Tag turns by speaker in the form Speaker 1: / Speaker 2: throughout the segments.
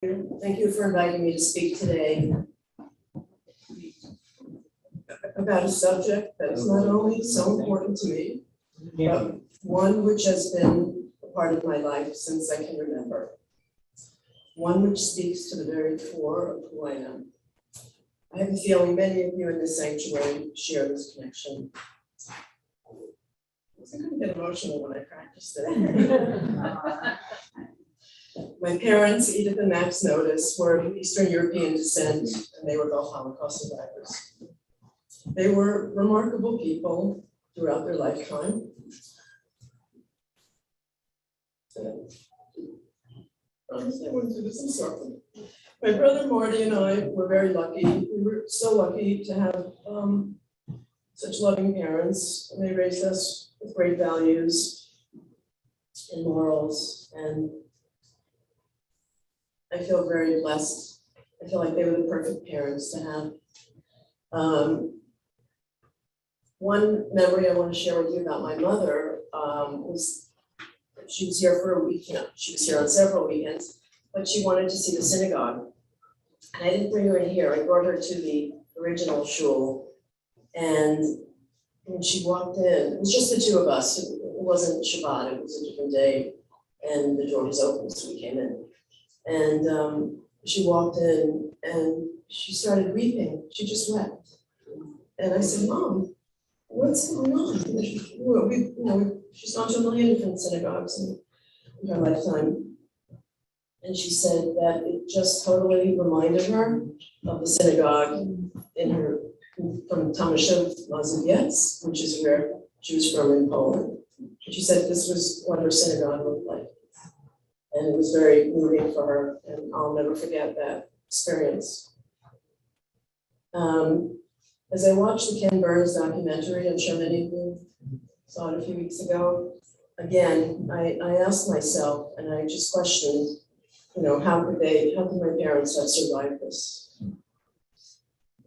Speaker 1: Thank you for inviting me to speak today about a subject that is not only so important to me, but one which has been a part of my life since I can remember. One which speaks to the very core of who I am. I have a feeling many of you in this sanctuary share this connection. I'm going to get emotional when I practice today. My parents, Edith and Max Notice, were of Eastern European descent, and they were both Holocaust survivors. They were remarkable people throughout their lifetime. My brother Marty and I were very lucky. We were so lucky to have such loving parents, and they raised us with great values and morals, and I feel very blessed. I feel like they were the perfect parents to have. One memory I want to share with you about my mother was she was here for a week. She was here on several weekends, but she wanted to see the synagogue. And I didn't bring her in here. I brought her to the original shul. And when she walked in, it was just the two of us. It wasn't Shabbat, it was a different day. And the door was open, so we came in. And she walked in and she started weeping. She just wept. And I said, Mom, what's going on? She's gone to a million different synagogues in her lifetime. And she said that it just totally reminded her of the synagogue from Tomashev Mazowiecz, which is where she was from in Poland. And she said this was what her synagogue looked like. And it was very moving for her, and I'll never forget that experience. As I watched the Ken Burns documentary, I'm sure many of you saw it a few weeks ago, again, I asked myself, and I just questioned, how could my parents have survived this?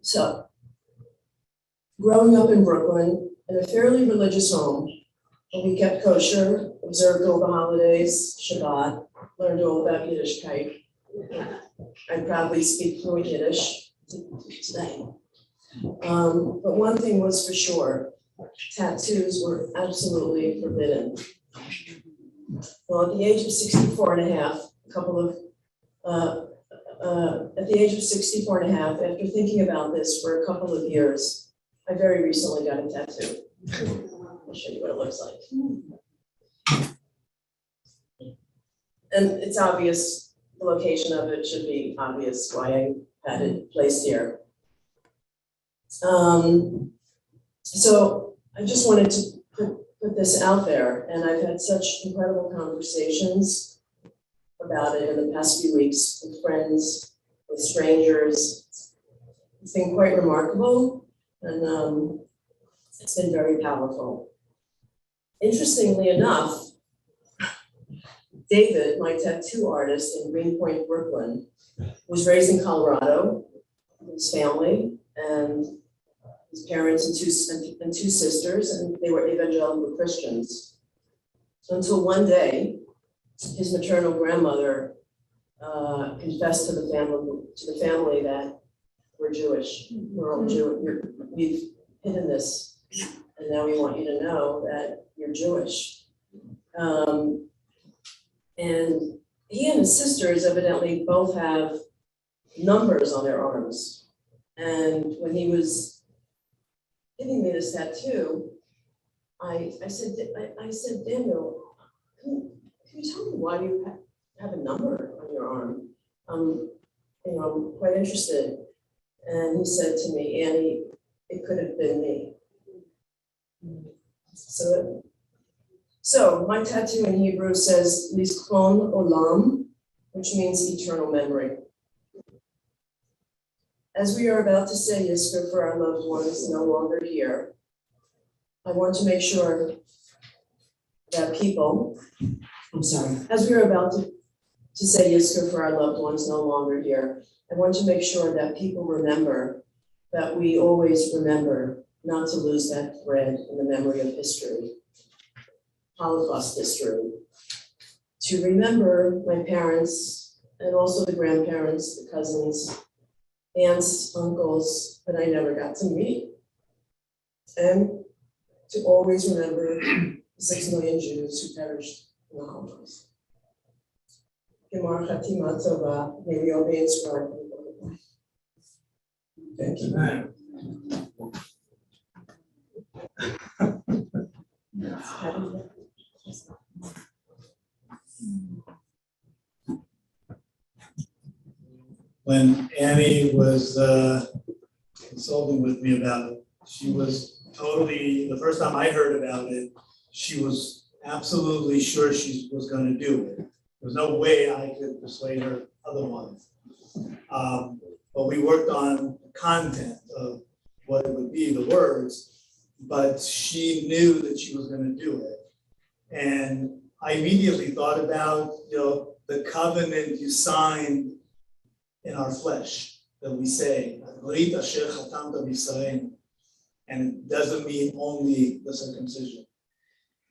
Speaker 1: So, growing up in Brooklyn, in a fairly religious home, we kept kosher, observed all the holidays, Shabbat, learned all about Yiddishkeit. I proudly speak fluent Yiddish today. But one thing was for sure, tattoos were absolutely forbidden. Well, at the age of 64 and a half, after thinking about this for a couple of years, I very recently got a tattoo. I'll show you what it looks like. And it's obvious, the location of it should be obvious why I had it placed here. So I just wanted to put this out there, and I've had such incredible conversations about it in the past few weeks with friends, with strangers. It's been quite remarkable, and it's been very powerful. Interestingly enough, David, my tattoo artist in Greenpoint, Brooklyn, was raised in Colorado with his family and his parents and two sisters, and they were evangelical Christians. So until one day, his maternal grandmother confessed to the family that we're Jewish. We're all Jewish. We've hidden this, and now we want you to know that you're Jewish. And he and his sisters evidently both have numbers on their arms. And when he was giving me this tattoo, I said, Daniel, can you tell me why you have a number on your arm? I'm quite interested. And he said to me, Annie, it could have been me. So my tattoo in Hebrew says Yizkor Olam, which means eternal memory. As we are about to say Yizkor for our loved ones no longer here, I want to make sure that as we are about to say Yizkor for our loved ones no longer here, I want to make sure that people remember that we always remember not to lose that thread in the memory of history, Holocaust history. To remember my parents and also the grandparents, the cousins, aunts, uncles that I never got to meet. And to always remember the 6 million Jews who perished in the Holocaust. Gemar Chatima Tova, may we all be inscribed in the book of life. Thank you.
Speaker 2: When Annie was consulting with me about it, she was totally, the first time I heard about it, she was absolutely sure she was going to do it. There was no way I could persuade her otherwise. But we worked on the content of what it would be, the words, but she knew that she was going to do it. And I immediately thought about, the covenant you signed in our flesh that we say, and it doesn't mean only the circumcision.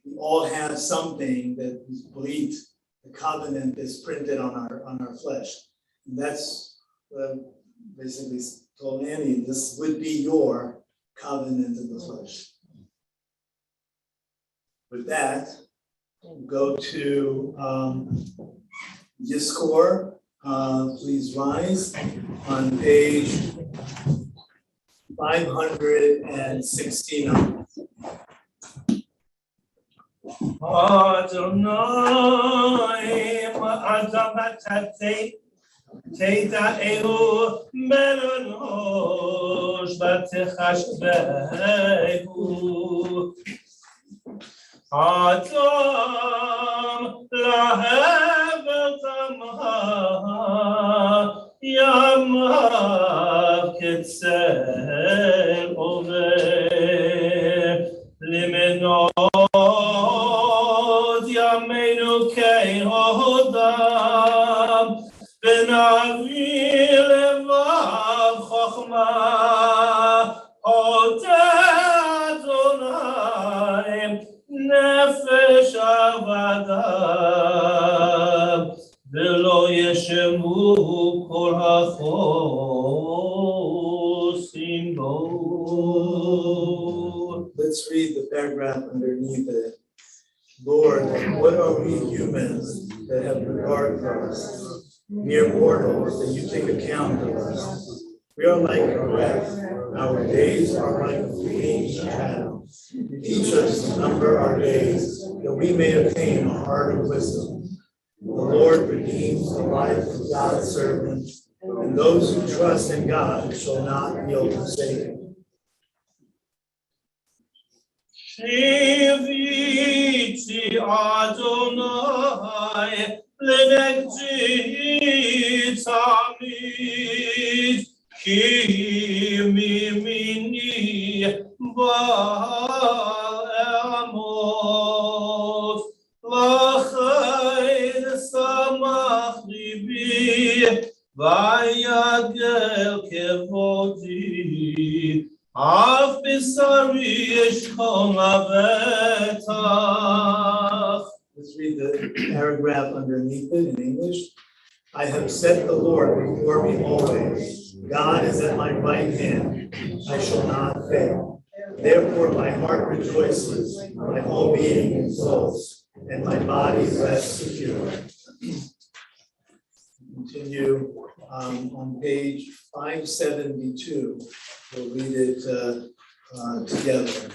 Speaker 2: We all have something that is brit, the covenant is printed on our flesh. And that's basically told Annie, this would be your covenant in the flesh. With that, we'll go to Yizkor. Please rise on page 569.
Speaker 3: Adonai, ma'adamatate, Teita elu melanos batechashvehu. Adam lahevetamha yamav ketzel over limenod yameinu kehodam benavil levav chochma Adonai nefesh avadav velo yeshemu kol hachosim bo.
Speaker 2: Let's read the paragraph underneath it. Lord, what are we humans that have regard for us, mere mortals that you take account of us? We are like a breath, our days are like a fleeting shadow. Teach us to number our days, that we may attain a heart of wisdom. The Lord redeems the life of God's servants, and those who trust in God shall not be forsaken.
Speaker 3: Shiviti Adonai lenegdi tamid ki mimini ba'amot l'chayr samach libi vayagel kevodi Af bisari eshkol avetach.
Speaker 2: Let's read the paragraph underneath it in English. I have set the Lord before me always. God is at my right hand. I shall not fail. Therefore my heart rejoices, my whole being exults, and my body rests secure. Continue on page 572. We'll read it together.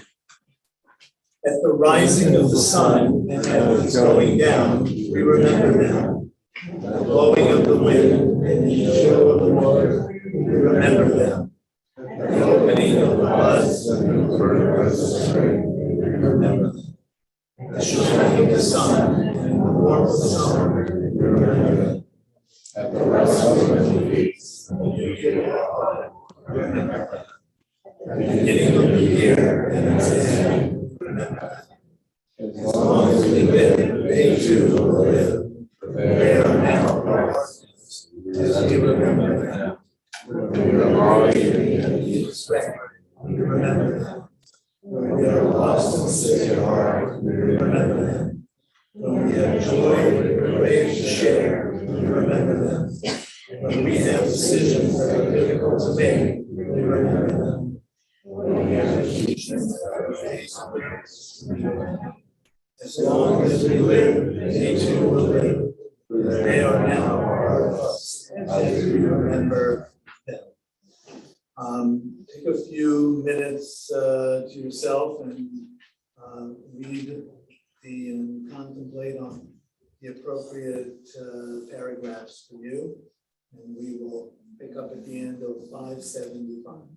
Speaker 2: At the rising of the sun and at its going down, we remember them. The blowing of the wind and the chill of the water, we remember them. The opening of the buds and the birth of the spring, we remember them. The shining of the sun and the warmth of the summer, we remember them. At the resting of the weeks, the new year, remember them. At the beginning of the year and its end, remember them. As long as we live, they too will live. They are now our partners, as we remember them. When we are longing and we expect, we remember them. When we are lost and sick at heart, we remember them. When we have joy and grace to share, we remember them. when we have decisions that are difficult to make, we remember them. As long as we live, they too will live. They are now part of us, as we remember them. Take a few minutes to yourself and read and contemplate on the appropriate paragraphs for you. And we will pick up at the end of 575.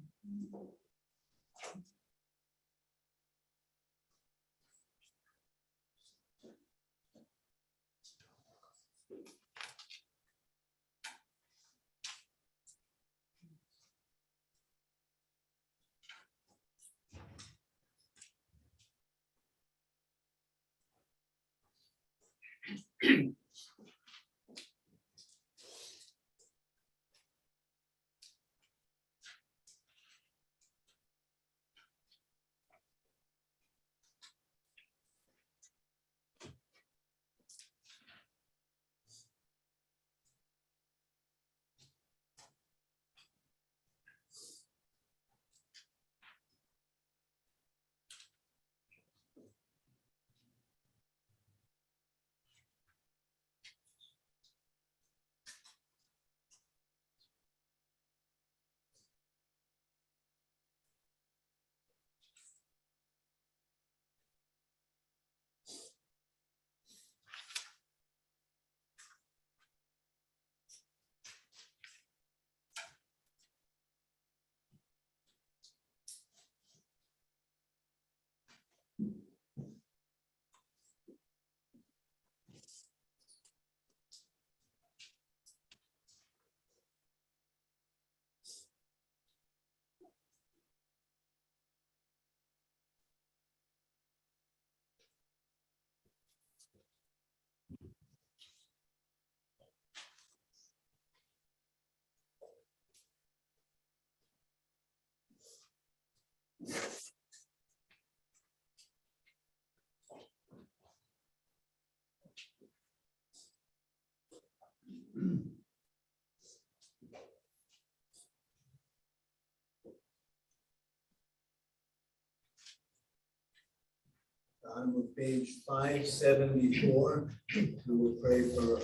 Speaker 2: On page 574, we will pray for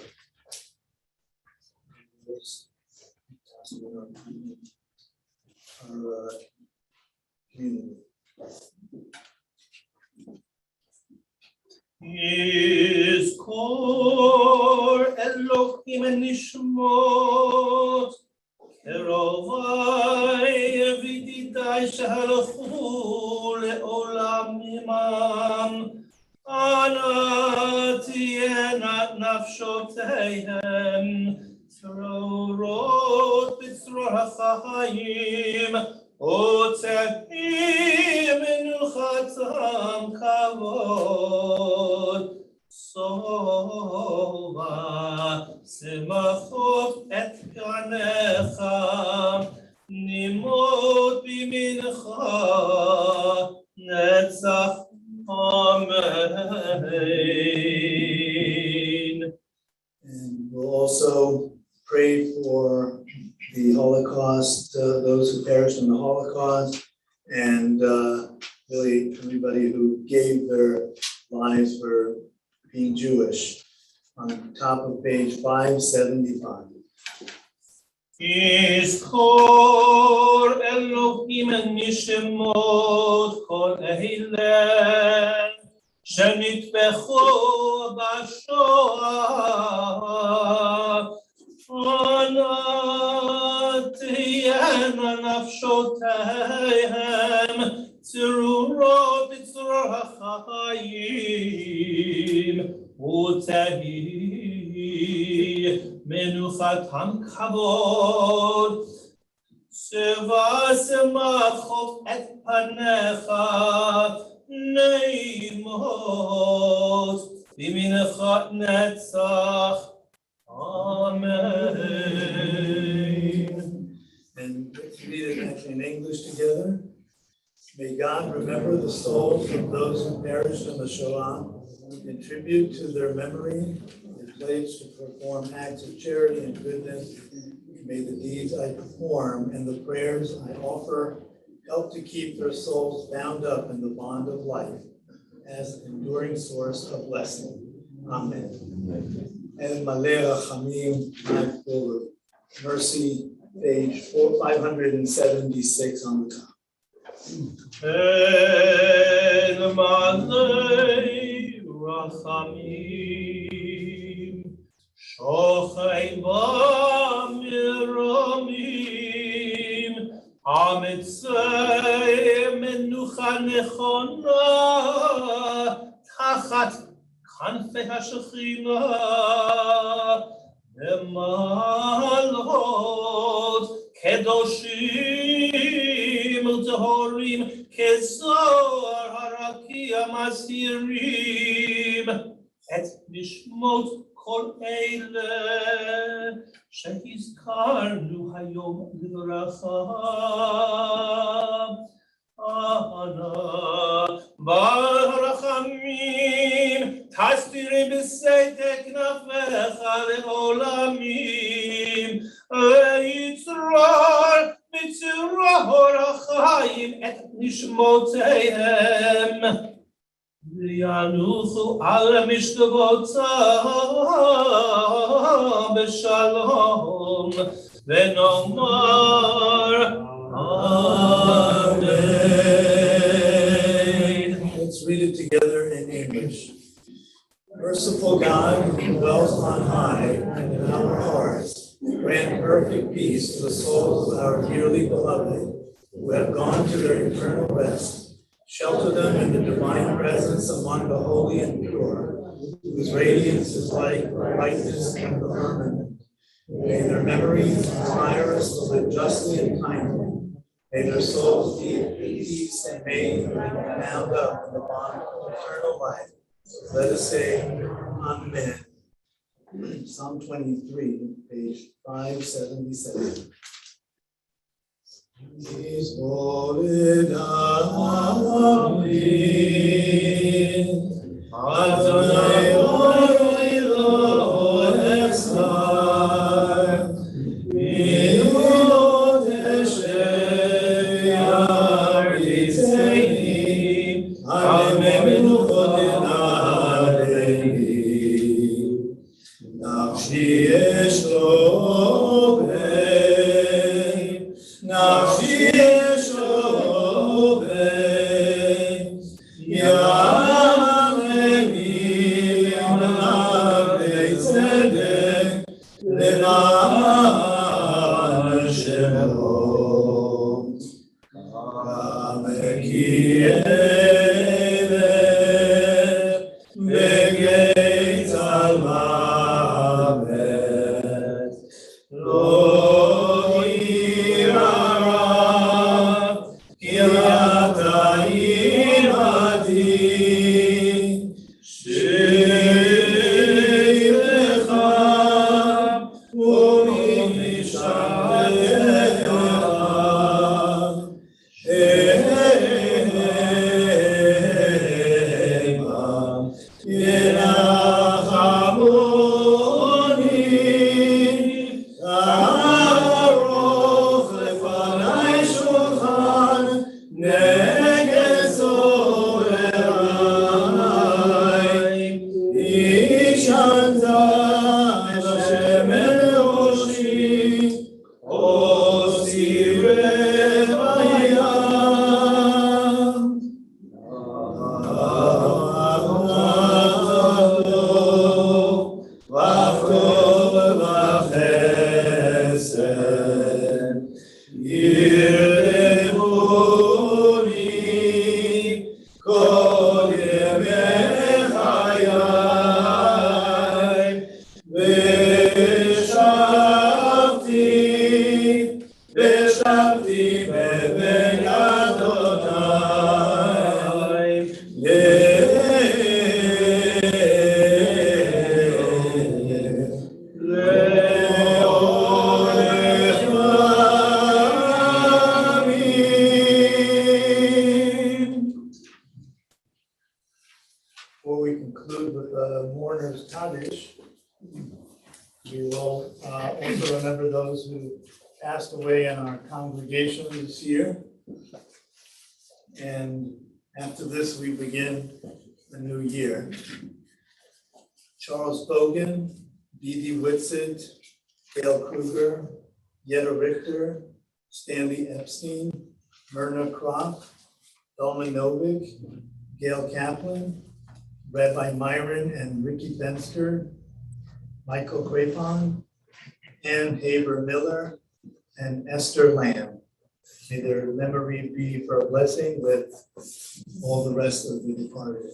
Speaker 2: our community.
Speaker 3: Yizkor Elohim nishmot Erovai v'ditai shehalchu le'olam imam Ana tiyena nafshotehem tzrorot b'tzror hachayim Otzehim menuchatam kavod Sova simachot et ganecha Nimot bimincha netzach Amen.
Speaker 2: And we'll also pray for the Holocaust, those who perished in the Holocaust, and really everybody who gave their lives for being Jewish. On top of page 575.
Speaker 3: Yizkor Elohim nishmot kol eilel shenitbechu b'shoah Ana tiyena nafshotehem tzrurot b'tzror hachayim Utehi menuchatam kavod Seva semachot et panecha neimot Bimincha netzach Amen.
Speaker 2: And let's read it actually in English together. May God remember the souls of those who perished in the Shoah, contribute to their memory, and place to perform acts of charity and goodness, May the deeds I perform and the prayers I offer help to keep their souls bound up in the bond of life as an enduring source of blessing. Amen. El Maleh Rachamim, I'm full of mercy, page 576 on the top.
Speaker 3: El Maleh Rachamim, Shochei B'Miromim, Amitzei Menucha Nechona, Tachat Kanfei HaShechina, Nemalot Kedoshim U'Tehorim Kezohar HaRakia Masirim Et Nishmot Kol Eile Shehizkarnu Hayom Livracha Ana Barachamim Tasdiri B'Seitek Nafecha Le'olamim Yitzror Mitzrah Horachayim Et Nishmoteihem Yanuchu Al Mishkavotzah B'Shalom V'Nomar Amen.
Speaker 2: Let's read it together in English. Merciful God, who dwells on high and in our hearts, grant perfect peace to the souls of our dearly beloved who have gone to their eternal rest. Shelter them in the divine presence among the holy and pure, whose radiance is like the brightness of the firmament. May their memories inspire us to live justly and kindly. May their souls be at peace and may they be bound up in the bond of eternal life. Let us say, Amen. Psalm 23, page 577. Yizkor Adonai Oroi lo echsar mi'od esher yaritzeini al menuchot enarei nafshi eshlo nafshi eshlo ya'ameni na'arei tzedek le'ma'an shemo ha'meki elef v'geit al ma'amet lo yirara kiryatayim adi shirecha u'misharecha Ema Yenachamoni Aroch lefanai shulchan neged zorerai Ishanta Hashem Eloshi Osirei vayam V'achov v'chesed yirevuni kol yemei chayai v'shavti beben Adonai passed away in our congregation this year. And after this, we begin the new year. Charles Bogan, Dee Dee Whitsitt, Gail Kruger, Yetta Richter, Stanley Epstein, Myrna Kropp, Dolma Novik, Gail Kaplan, Rabbi Myron and Ricky Benster, Michael Crapon, Ann Haber Miller, and Esther Lamb. May their memory be for a blessing with all the rest of the departed.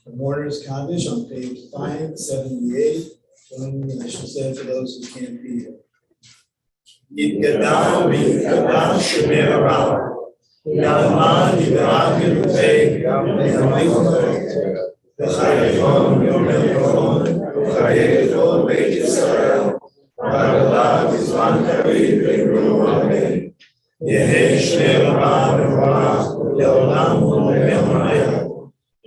Speaker 2: The Mourners Kaddish on page 578. Join me, I should say, for those who can't be here. Yitgadal v'yitgadal shemer ha'ram. Yalman yivrak yirutei v'chayevon yom el-yom v'chayevon beit Yisrael v'agalav b'zman karev v'imru amen. Yehei shemer ha'ram v'rach le'olam u'le'olam.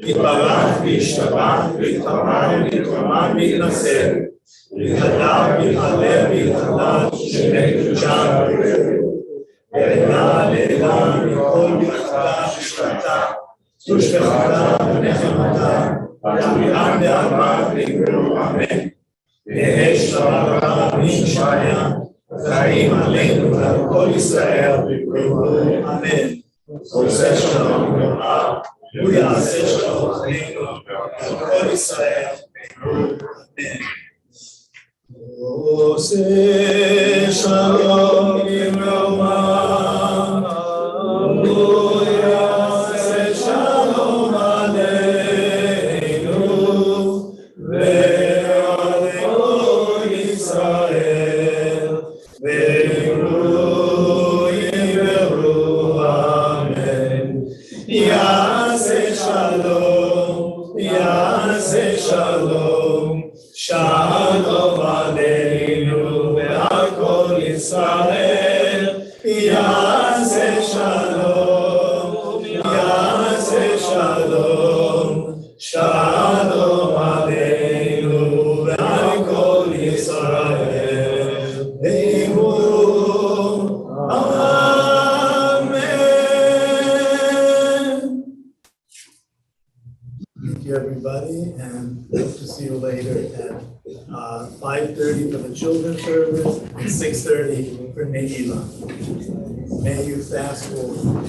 Speaker 2: Yitbarach v'yishtabach v'yittamar v'yittamar v'yitnaser. V'yitadar v'yithalel v'yitadar shemei k'dushan v'yitadar. Ve'elah le'elah mikol v'yitadar v'shvata. Tushbechata v'nechemata. V'yamiram le'alma v'yimru amen. Yehei sh'avraham v'yishmaya. V'chaim aleinu v'al kol Yisrael v'yimru amen. Oseh shalom v'yomah. הוא יעשה שלום עלינו ועל כל ישראל, אמן. עושה שלום במרומה, הוא יעשה שלום עלינו ועל כל ישראל, ואמרו יאמרו אמן. יעשה שלום, שלום עלינו ועל כל ישראל. יעשה שלום, שלום עלינו ועל כל ישראל. ואמרו Thank you, everybody, and hope to see you later at 5:30 for the children's service and 6:30 for Nehila. May you fast forward.